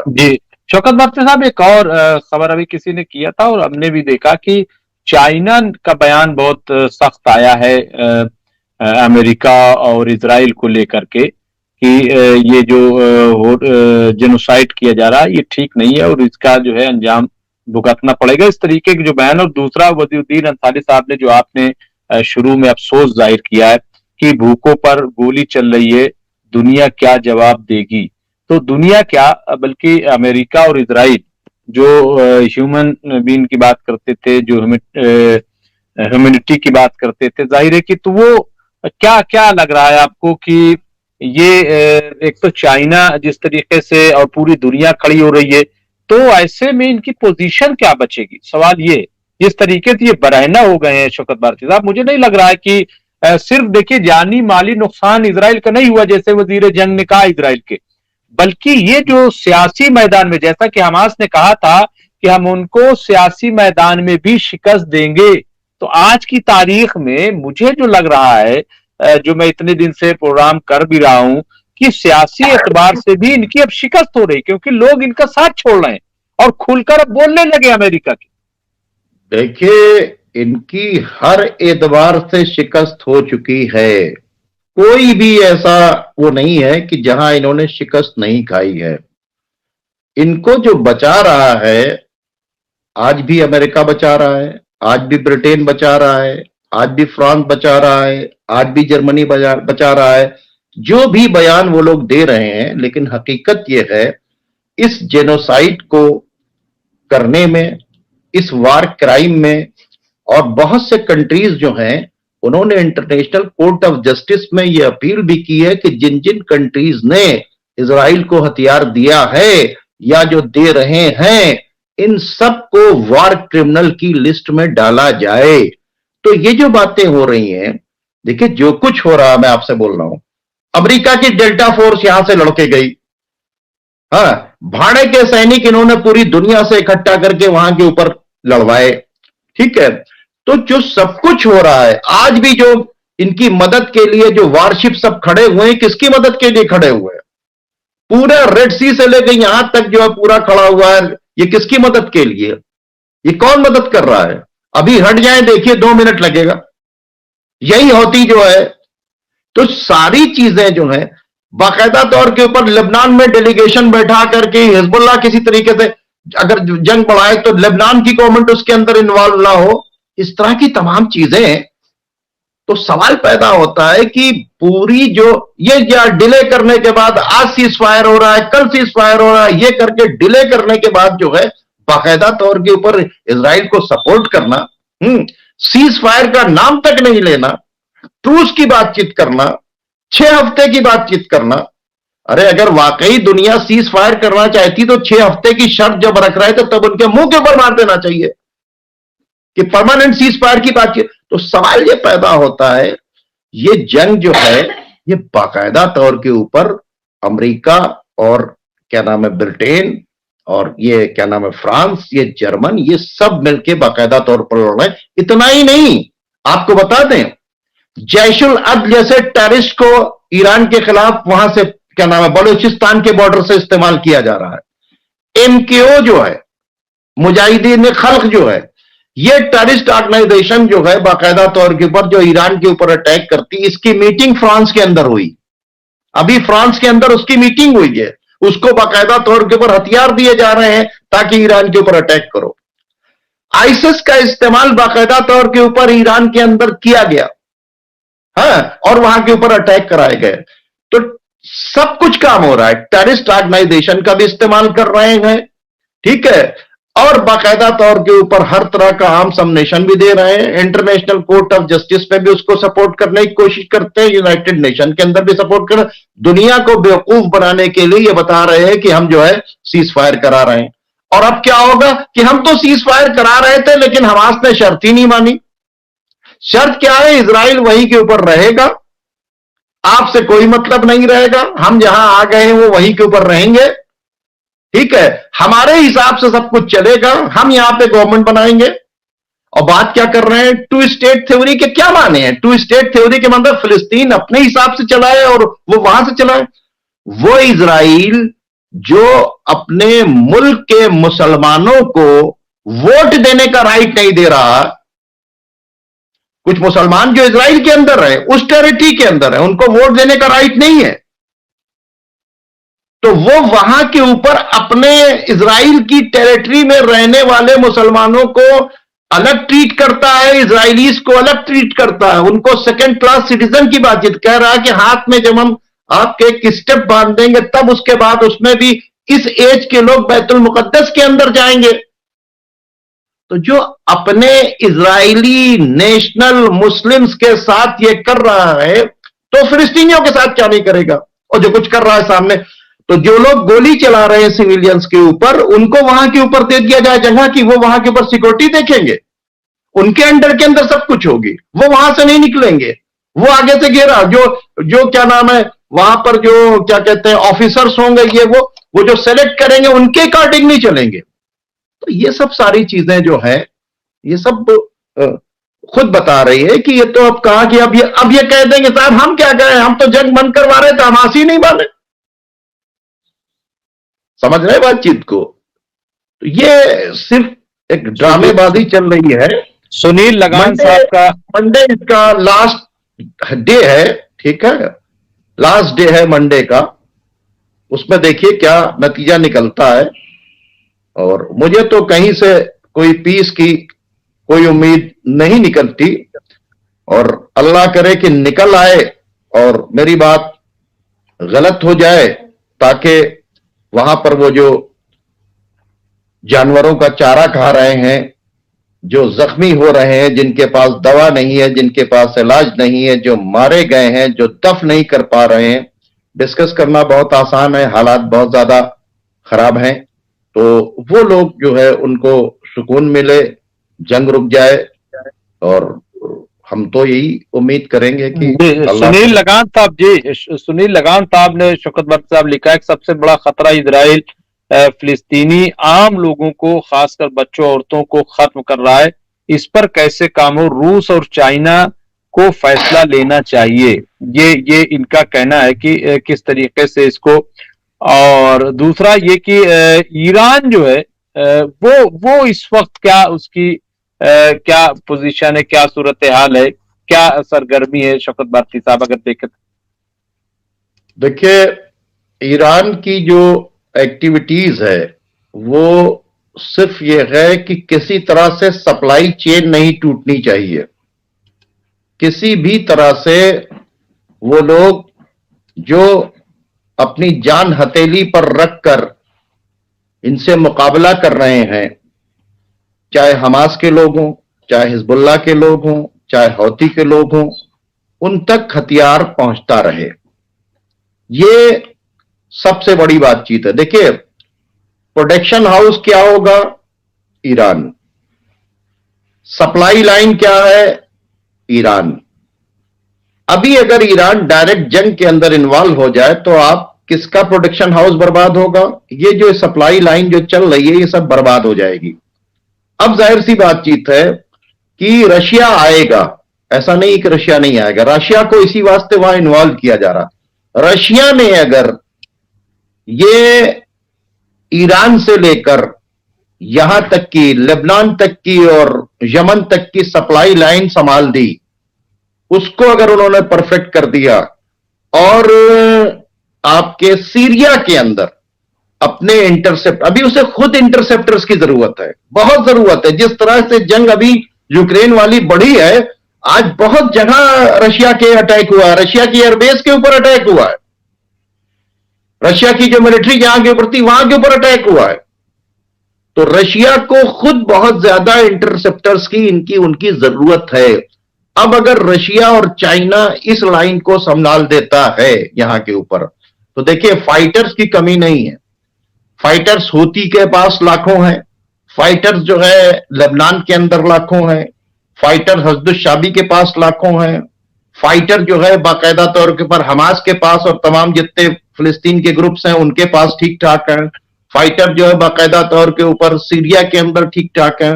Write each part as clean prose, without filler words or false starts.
जी, शौकत बख्तर साहब, एक और खबर अभी किसी ने किया था और हमने भी देखा कि चाइना का बयान बहुत सख्त आया है अमेरिका और इजराइल को लेकर के कि ये जो जेनोसाइड किया जा रहा है ये ठीक नहीं है और इसका जो है अंजाम भुगतना पड़ेगा, इस तरीके के जो बयान। और दूसरा, वजीउद्दीन अंसारी साहब ने जो आपने शुरू में अफसोस जाहिर किया है कि भूखों पर गोली चल रही है, दुनिया क्या जवाब देगी। तो दुनिया क्या, बल्कि अमेरिका और इजराइल जो ह्यूमन बीइंग की बात करते थे, जो ह्यूमैनिटी की बात करते थे, जाहिर है कि तो वो क्या क्या लग रहा है आपको कि ये एक तो चाइना जिस तरीके से और पूरी दुनिया खड़ी हो रही है, तो ऐसे में इनकी पोजीशन क्या बचेगी, सवाल ये। जिस तरीके से ये बरहना हो गए हैं शौकत भारती साहब, मुझे नहीं लग रहा है कि सिर्फ देखिए जानी माली नुकसान इसराइल का नहीं हुआ जैसे वजीर जंग ने कहा इसराइल के, बल्कि ये जो सियासी मैदान में, जैसा कि हमास ने कहा था कि हम उनको सियासी मैदान में भी शिकस्त देंगे, तो आज की तारीख में मुझे जो लग रहा है, जो मैं इतने दिन से प्रोग्राम कर भी रहा हूं, कि सियासी एतबार से भी इनकी अब शिकस्त हो रही, क्योंकि लोग इनका साथ छोड़ रहे हैं और खुलकर अब बोलने लगे अमेरिका की। देखिए, इनकी हर एतबार से शिकस्त हो चुकी है। कोई भी ऐसा वो नहीं है कि जहां इन्होंने शिकस्त नहीं खाई है। इनको जो बचा रहा है, आज भी अमेरिका बचा रहा है, आज भी ब्रिटेन बचा रहा है, आज भी फ्रांस बचा रहा है, आज भी जर्मनी बचा रहा है। जो भी बयान वो लोग दे रहे हैं, लेकिन हकीकत ये है, इस जेनोसाइड को करने में, इस वार क्राइम में, और बहुत से कंट्रीज जो हैं, उन्होंने इंटरनेशनल कोर्ट ऑफ जस्टिस में यह अपील भी की है कि जिन जिन कंट्रीज ने इजराइल को हथियार दिया है या जो दे रहे हैं, इन सबको वार क्रिमिनल की लिस्ट में डाला जाए। तो ये जो बातें हो रही हैं, देखिए जो कुछ हो रहा, मैं आपसे बोल रहा हूं, अमेरिका की डेल्टा फोर्स यहां से लड़के गई। हाँ, भाड़े के सैनिक इन्होंने पूरी दुनिया से इकट्ठा करके वहां के ऊपर लड़वाए। ठीक है, तो जो सब कुछ हो रहा है, आज भी जो इनकी मदद के लिए जो वारशिप सब खड़े हुए हैं, किसकी मदद के लिए खड़े हुए हैं? पूरा रेड सी से लेकर यहां तक जो है पूरा खड़ा हुआ है, ये किसकी मदद के लिए? ये कौन मदद कर रहा है? अभी हट जाए, देखिए 2 मिनट लगेगा। यही होती जो है, तो सारी चीजें जो है बाकायदा तौर के ऊपर लेबनान में डेलीगेशन बैठा करके हिजबुल्लाह किसी तरीके से अगर जंग बढ़ाए तो लेबनान की गवर्नमेंट उसके अंदर इन्वॉल्व ना हो, इस तरह की तमाम चीजें। तो सवाल पैदा होता है कि पूरी जो ये या डिले करने के बाद आज सीज फायर हो रहा है, कल सीज फायर हो रहा है, ये करके डिले करने के बाद जो है बाकायदा तौर के ऊपर इसराइल को सपोर्ट करना, सीज फायर का नाम तक नहीं लेना, ट्रूस की बातचीत करना, 6 हफ्ते की बातचीत करना। अरे अगर वाकई दुनिया सीज फायर करना चाहती तो 6 हफ्ते की शर्त जब रख रहे थे तब उनके मुंह के ऊपर मार देना चाहिए कि परमानेंट सीज फायर की बातचीत। तो सवाल ये पैदा होता है, ये जंग जो है ये बाकायदा तौर के ऊपर अमेरिका और क्या नाम है ब्रिटेन और ये क्या नाम है फ्रांस, ये जर्मन, ये सब मिलके बाकायदा तौर पर लड़ रहे हैं। इतना ही नहीं, आपको बता दें, जैशुल अद जैसे टेररिस्ट को ईरान के खिलाफ वहां से क्या नाम है बलूचिस्तान के बॉर्डर से इस्तेमाल किया जा रहा है। एमकेओ जो है, मुजाहिदीन खल्क जो है, ये टेररिस्ट ऑर्गेनाइजेशन जो है बाकायदा तौर के ऊपर जो ईरान के ऊपर अटैक करती, इसकी मीटिंग फ्रांस के अंदर हुई। अभी फ्रांस के अंदर उसकी मीटिंग हुई है। उसको बाकायदा तौर के ऊपर हथियार दिए जा रहे हैं ताकि ईरान के ऊपर अटैक करो। आईसिस का इस्तेमाल बाकायदा तौर के ऊपर ईरान के अंदर किया गया, हाँ, और वहां के ऊपर अटैक कराए गए। तो सब कुछ काम हो रहा है, टेररिस्ट ऑर्गेनाइजेशन का भी इस्तेमाल कर रहे हैं, ठीक है, और बाकायदा तौर के ऊपर हर तरह का आर्म सबनेशन भी दे रहे हैं। इंटरनेशनल कोर्ट ऑफ जस्टिस में भी उसको सपोर्ट करने की कोशिश करते हैं, यूनाइटेड नेशन के अंदर भी सपोर्ट कर, दुनिया को बेवकूफ बनाने के लिए ये बता रहे हैं कि हम जो है सीज फायर करा रहे हैं। और अब क्या होगा कि हम तो सीज फायर करा रहे थे लेकिन हमास ने शर्त ही नहीं मानी। शर्त क्या है? इजराइल वहीं के ऊपर रहेगा, आपसे कोई मतलब नहीं रहेगा, हम जहां आ गए हैं वो वहीं के ऊपर रहेंगे, ठीक है, हमारे हिसाब से सब कुछ चलेगा, हम यहां पे गवर्नमेंट बनाएंगे। और बात क्या कर रहे हैं? टू स्टेट थ्योरी के क्या माने हैं? टू स्टेट थ्योरी के मतलब फिलिस्तीन अपने हिसाब से चलाए और वो वहां से चलाए। वो इजराइल जो अपने मुल्क के मुसलमानों को वोट देने का राइट नहीं दे रहा। कुछ मुसलमान जो इजराइल के अंदर है, उस टेरिटरी के अंदर है, उनको वोट देने का राइट नहीं है, तो वो वहां के ऊपर अपने इजराइल की टेरिटरी में रहने वाले मुसलमानों को अलग ट्रीट करता है, इजराइलीज को अलग ट्रीट करता है, उनको सेकंड क्लास सिटीजन की बातचीत कह रहा है कि हाथ में जब हम आपके एक स्टेप बांध देंगे तब उसके बाद उसमें भी इस एज के लोग बैतुल मुकद्दस के अंदर जाएंगे। तो जो अपने इजरायली नेशनल मुस्लिम्स के साथ ये कर रहा है, तो फिलिस्तीनियों के साथ क्या नहीं करेगा। और जो कुछ कर रहा है सामने, तो जो लोग गोली चला रहे हैं सिविलियंस के ऊपर, उनको वहां के ऊपर दे दिया जाए जगह की, वो वहां के ऊपर सिक्योरिटी देखेंगे, उनके अंडर के अंदर सब कुछ होगी, वो वहां से नहीं निकलेंगे। वो आगे से घेरा, जो क्या नाम है वहां पर, जो क्या कहते हैं ऑफिसर्स होंगे, ये वो जो सेलेक्ट करेंगे उनके अकॉर्डिंग नहीं चलेंगे। तो ये सब सारी चीजें जो है, ये सब खुद बता रही है कि ये तो अब कहा कि अब ये कह देंगे साहब हम क्या करें, हम तो जंग बंद करवा रहे थे, हमास ही नहीं माने। समझ रहे बातचीत को? तो ये सिर्फ एक ड्रामेबाजी चल रही है। सुनील लगान साहब का मंडे इसका लास्ट डे है, ठीक है, लास्ट डे है मंडे का, उसमें देखिए क्या नतीजा निकलता है। और मुझे तो कहीं से कोई पीस की कोई उम्मीद नहीं निकलती, और अल्लाह करे कि निकल आए और मेरी बात गलत हो जाए, ताकि वहां पर वो जो जानवरों का चारा खा रहे हैं, जो जख्मी हो रहे हैं, जिनके पास दवा नहीं है, जिनके पास इलाज नहीं है, जो मारे गए हैं, जो दफ नहीं कर पा रहे हैं, डिस्कस करना बहुत आसान है, हालात बहुत ज्यादा खराब हैं। तो वो लोग जो है उनको सुकून मिले, जंग रुक जाए, और हम तो यही उम्मीद करेंगे कि सुनील लगान साहब ने शौकत भट्ट साहब लिखा है कि सबसे बड़ा खतरा इजराइल फिलिस्तीनी आम लोगों को, खासकर बच्चों औरतों को खत्म कर रहा है। इस पर कैसे काम हो, रूस और चाइना को फैसला लेना चाहिए। ये इनका कहना है कि किस तरीके से इसको। और दूसरा ये कि ईरान जो है वो इस वक्त क्या उसकी क्या पोजीशन है, क्या सूरत हाल है, क्या सरगर्मी है शौकत भारती साहब अगर देखें? देखिए, ईरान की जो एक्टिविटीज है वो सिर्फ ये है कि किसी तरह से सप्लाई चेन नहीं टूटनी चाहिए। किसी भी तरह से वो लोग जो अपनी जान हथेली पर रखकर इनसे मुकाबला कर रहे हैं, चाहे हमास के लोग हों, चाहे हिजबुल्लाह के लोग हों, चाहे हौती के लोग हों, उन तक हथियार पहुंचता रहे। ये सबसे बड़ी बातचीत है। देखिए, प्रोडक्शन हाउस क्या होगा? ईरान। सप्लाई लाइन क्या है? ईरान। अभी अगर ईरान डायरेक्ट जंग के अंदर इन्वॉल्व हो जाए तो आप किसका प्रोडक्शन हाउस बर्बाद होगा? ये जो सप्लाई लाइन जो चल रही है ये सब बर्बाद हो जाएगी। अब जाहिर सी बातचीत है कि रशिया आएगा, ऐसा नहीं कि रशिया नहीं आएगा, रशिया को इसी वास्ते वहां इन्वॉल्व किया जा रहा। रशिया ने अगर ये ईरान से लेकर यहां तक की लेबनान तक की और यमन तक की सप्लाई लाइन संभाल दी, उसको अगर उन्होंने परफेक्ट कर दिया, और आपके सीरिया के अंदर अपने इंटरसेप्ट, अभी उसे खुद इंटरसेप्टर्स की जरूरत है, बहुत जरूरत है। जिस तरह से जंग अभी यूक्रेन वाली बढ़ी है, आज बहुत जगह रशिया के अटैक हुआ है, रशिया की एयरबेस के ऊपर अटैक हुआ है, रशिया की जो मिलिट्री जहां के ऊपर थी वहां के ऊपर अटैक हुआ है। तो रशिया को खुद बहुत ज्यादा इंटरसेप्टर्स की इनकी उनकी जरूरत है। अब अगर रशिया और चाइना इस लाइन को संभाल देता है यहां के ऊपर, तो देखिए फाइटर्स की कमी नहीं है। फाइटर्स हूती के पास लाखों हैं, फाइटर्स जो है लेबनान के अंदर लाखों हैं, फाइटर हजदुल शाबी के पास लाखों हैं, फाइटर जो है बाकायदा तौर के पर हमास के पास और तमाम जितने फिलिस्तीन के ग्रुप्स हैं उनके पास ठीक ठाक हैं, फाइटर जो है बाकायदा तौर के ऊपर सीरिया के अंदर ठीक ठाक हैं।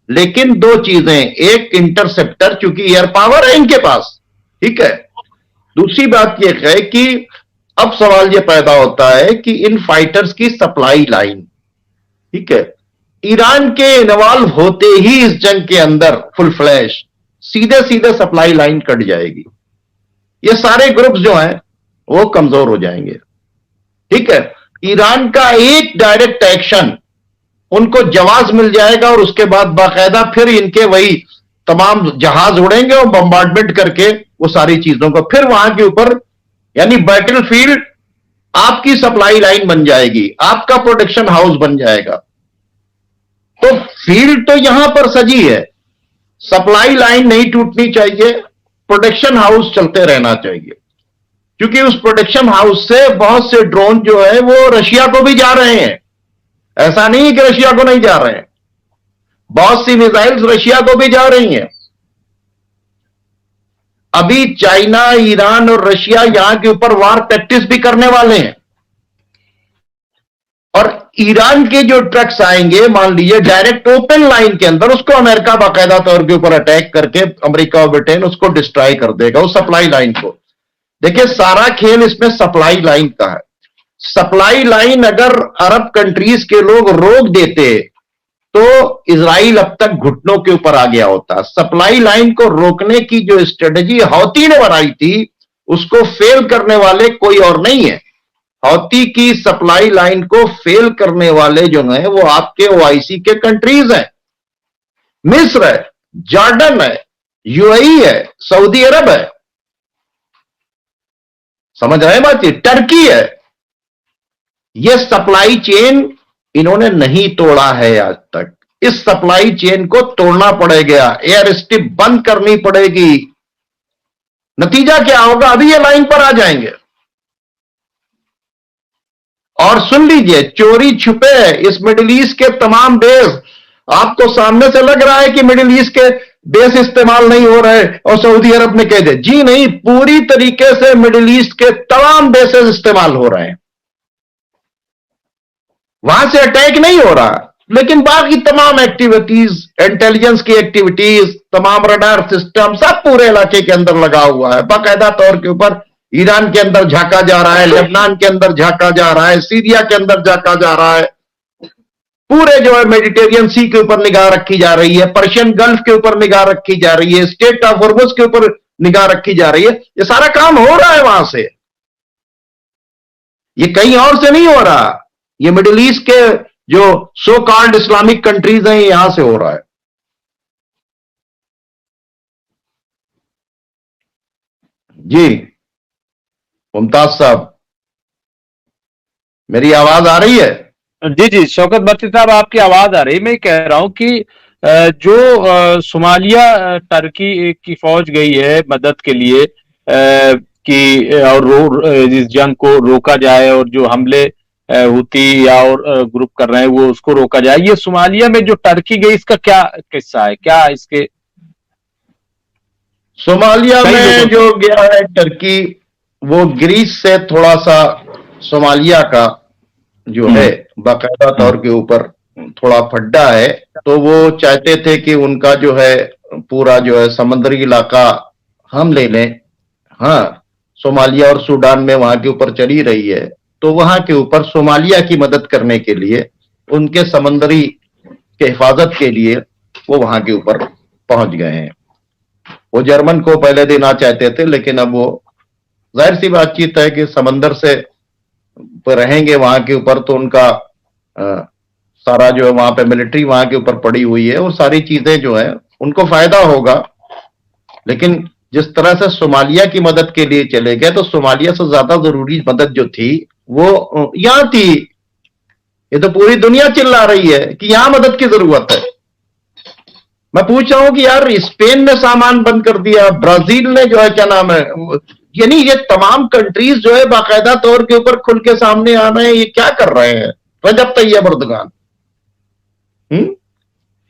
लेकिन दो चीजें, एक इंटरसेप्टर, चूंकि एयर पावर है इनके पास, ठीक है। दूसरी बात यह है कि अब सवाल यह पैदा होता है कि इन फाइटर्स की सप्लाई लाइन, ठीक है, ईरान के इन्वॉल्व होते ही इस जंग के अंदर फुल फ्लैश सीधे सीधे सप्लाई लाइन कट जाएगी। ये सारे ग्रुप्स जो हैं वो कमजोर हो जाएंगे, ठीक है। ईरान का एक डायरेक्ट एक्शन उनको जवाब मिल जाएगा और उसके बाद बाकायदा फिर इनके वही तमाम जहाज उड़ेंगे और बम्बार्डमेंट करके वो सारी चीजों को फिर वहां के ऊपर, यानी बैटल फील्ड आपकी सप्लाई लाइन बन जाएगी, आपका प्रोडक्शन हाउस बन जाएगा। तो फील्ड तो यहां पर सजी है, सप्लाई लाइन नहीं टूटनी चाहिए, प्रोडक्शन हाउस चलते रहना चाहिए, क्योंकि उस प्रोडक्शन हाउस से बहुत से ड्रोन जो है वो रशिया को भी जा रहे हैं। ऐसा नहीं है कि रशिया को नहीं जा रहे हैं, बहुत सी मिसाइल्स रशिया को भी जा रही हैं। अभी चाइना, ईरान और रशिया यहां के ऊपर वार प्रैक्टिस भी करने वाले हैं। और ईरान के जो ट्रक्स आएंगे, मान लीजिए डायरेक्ट ओपन लाइन के अंदर, उसको अमेरिका बाकायदा तौर के ऊपर अटैक करके, अमेरिका और ब्रिटेन उसको डिस्ट्रॉय कर देगा, उस सप्लाई लाइन को। देखिए सारा खेल इसमें सप्लाई लाइन का है। सप्लाई लाइन अगर अरब कंट्रीज के लोग रोक देते तो इजराइल अब तक घुटनों के ऊपर आ गया होता। सप्लाई लाइन को रोकने की जो स्ट्रेटजी हौती ने बनाई थी, उसको फेल करने वाले कोई और नहीं है। हौती की सप्लाई लाइन को फेल करने वाले जो हैं वो आपके ओआईसी के कंट्रीज हैं, मिस्र है, जॉर्डन है, यूएई है, सऊदी अरब है, समझ रहे हैं बात, टर्की है। ये सप्लाई चेन इन्होंने नहीं तोड़ा है आज तक। इस सप्लाई चेन को तोड़ना पड़ेगा, एयर स्ट्रिप बंद करनी पड़ेगी। नतीजा क्या होगा, अभी ये लाइन पर आ जाएंगे। और सुन लीजिए, चोरी छुपे इस मिडिल ईस्ट के तमाम बेस, आपको सामने से लग रहा है कि मिडिल ईस्ट के बेस इस्तेमाल नहीं हो रहे और सऊदी अरब ने कह दे, जी नहीं, पूरी तरीके से मिडिल ईस्ट के तमाम बेसेस इस्तेमाल हो रहे हैं। वहां से अटैक नहीं हो रहा, लेकिन बाकी तमाम एक्टिविटीज, इंटेलिजेंस की एक्टिविटीज, तमाम रडार सिस्टम सब पूरे इलाके के अंदर लगा हुआ है। बाकायदा तौर के ऊपर ईरान के अंदर झांका जा रहा है, लेबनान के अंदर झांका जा रहा है, सीरिया के अंदर झांका जा रहा है, पूरे जो है मेडिटेरियन सी के ऊपर निगाह रखी जा रही है, पर्शियन गल्फ के ऊपर निगाह रखी जा रही है, स्टेट ऑफ हॉर्मुज के ऊपर निगाह रखी जा रही है। ये सारा काम हो रहा है वहां से, ये कहीं और से नहीं हो रहा। ये मिडिल ईस्ट के जो सो कॉल्ड इस्लामिक कंट्रीज हैं, यहां से हो रहा है। जी मुमताज साहब, मेरी आवाज आ रही है? जी जी शौकत बख्शी साहब, आपकी आवाज आ रही। मैं कह रहा हूं कि जो सोमालिया टर्की की फौज गई है मदद के लिए कि और इस जंग को रोका जाए और जो हमले हुती या और ग्रुप कर रहे हैं वो उसको रोका जाए, ये सोमालिया में जो टर्की गई इसका क्या किस्सा है, क्या इसके? सोमालिया में जो गया है टर्की, वो ग्रीस से थोड़ा सा सोमालिया का जो है बाकायदा तौर के ऊपर थोड़ा फड्डा है। तो वो चाहते थे कि उनका जो है पूरा जो है समुद्री इलाका हम ले लें। हाँ, सोमालिया और सूडान में वहां के ऊपर चली रही है, तो वहां के ऊपर सोमालिया की मदद करने के लिए, उनके समंदरी के हिफाजत के लिए वो वहां के ऊपर पहुंच गए हैं। वो जर्मन को पहले देना चाहते थे, लेकिन अब वो जाहिर सी बातचीत है कि समंदर से रहेंगे वहां के ऊपर, तो उनका सारा जो है वहां पे मिलिट्री वहां के ऊपर पड़ी हुई है, वो सारी चीजें जो है उनको फायदा होगा। लेकिन जिस तरह से सोमालिया की मदद के लिए चले गए, तो सोमालिया से ज्यादा जरूरी मदद जो थी वो यहां थी। ये तो पूरी दुनिया चिल्ला रही है कि यहां मदद की जरूरत है। मैं पूछ रहा हूं कि यार स्पेन ने सामान बंद कर दिया, ब्राजील ने जो है क्या नाम है, यानी ये तमाम कंट्रीज जो है बाकायदा तौर के ऊपर खुल के सामने आ रहे हैं, ये क्या कर रहे हैं रजब तैयब एर्दोगान।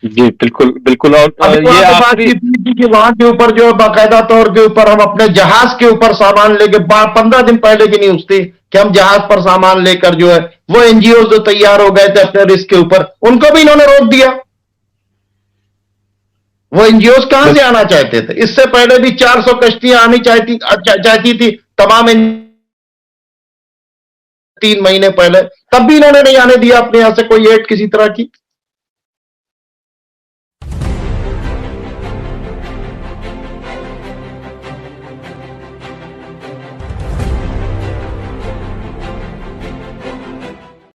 जी बिल्कुल बिल्कुल। और ये आखिरी कि वहां के ऊपर जो है बाकायदा तौर के ऊपर हम अपने जहाज के ऊपर सामान लेके, 15 दिन पहले की न्यूज थी कि हम जहाज पर सामान लेकर जो है वो एनजीओ जो तैयार हो गए थे अपने रिस्क के ऊपर, उनको भी इन्होंने रोक दिया। वो एनजीओ कहां से आना चाहते थे? इससे पहले भी 400 कश्तियां आनी चाहती थी, तमाम 3 महीने पहले, तब भी इन्होंने नहीं आने दिया अपने यहां से कोई एड किसी तरह की।